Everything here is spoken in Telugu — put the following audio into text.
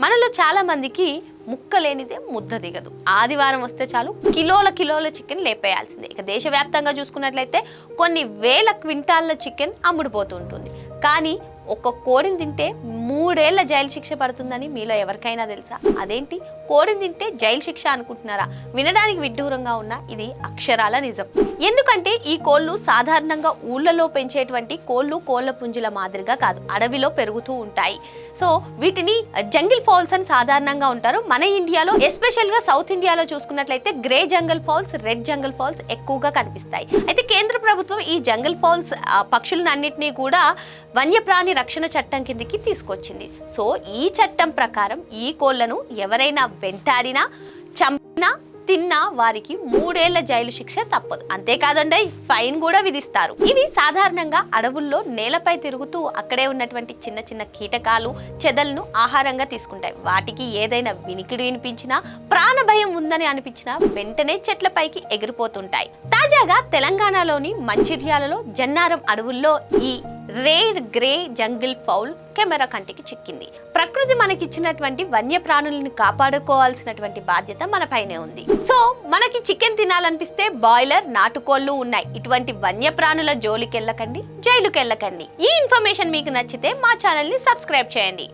మనలో చాలా మందికి ముక్క లేనిదే ముద్ద దిగదు. ఆదివారం వస్తే చాలు కిలోల చికెన్ లేపేయాల్సిందే. ఇక దేశవ్యాప్తంగా చూసుకున్నట్లయితే కొన్ని వేల క్వింటాళ్ళ చికెన్ అమ్ముడుపోతూ ఉంటుంది. కానీ ఒక కోడిని తింటే 3 ఏళ్ల జైలు శిక్ష పడుతుందని మీలో ఎవరికైనా తెలుసా? అదేంటి, కోడిని తింటే జైలు శిక్ష అనుకుంటున్నారా? వినడానికి విడ్డూరంగా ఉన్న ఇది అక్షరాల నిజం. ఎందుకంటే ఈ కోళ్ళు సాధారణంగా ఊళ్ళలో పెంచేటువంటి కోళ్ళ పుంజుల మాదిరిగా కాదు, అడవిలో పెరుగుతూ ఉంటాయి. సో వీటిని జంగిల్ ఫౌల్స్ అని సాధారణంగా ఉంటారు. మన ఇండియాలో ఎస్పెషల్ గా సౌత్ ఇండియాలో చూసుకున్నట్లయితే గ్రే జంగల్ ఫౌల్స్, రెడ్ జంగల్ ఫౌల్స్ ఎక్కువగా కనిపిస్తాయి. అయితే కేంద్ర ప్రభుత్వం ఈ జంగల్ ఫౌల్స్ పక్షులన్నింటినీ కూడా వన్యప్రాణి రక్షణ చట్టం కిందకి తీసుకొచ్చింది. సో ఈ చట్టం ప్రకారం ఈ కోళ్లను ఎవరైనా వెంటాడినా, చంపినా, తిన్నా వారికి 3 ఏళ్ల జైలు శిక్ష తప్పదు. అంతేకాదండి, ఫైన్ కూడా విధిస్తారు. ఇవి సాధారణంగా అడవుల్లో నేలపై తిరుగుతూ అక్కడే ఉన్నటువంటి చిన్న కీటకాలు, చెదలను ఆహారంగా తీసుకుంటాయి. వాటికి ఏదైనా వినికిడి వినిపించినా, ప్రాణ భయం ఉందని అనిపించినా వెంటనే చెట్లపైకి ఎగిరిపోతుంటాయి. తాజాగా తెలంగాణలోని మంచిర్యాలలో జన్నారం అడవుల్లో ఈ rare grey jungle foul camera కంటికి చిక్కింది. ప్రకృతి మనకిచ్చినటువంటి వన్యప్రాణులను కాపాడుకోవాల్సినటువంటి బాధ్యత మన పైనే ఉంది. సో మనకి చికెన్ తినాలనిపిస్తే బాయిలర్, నాటుకోళ్లు ఉన్నాయి. ఇటువంటి వన్యప్రాణుల జోలికెళ్ళకండి, జైలుకెళ్ళకండి. ఈ ఇన్ఫర్మేషన్ మీకు నచ్చితే మా ఛానల్ ని సబ్స్క్రైబ్ చేయండి.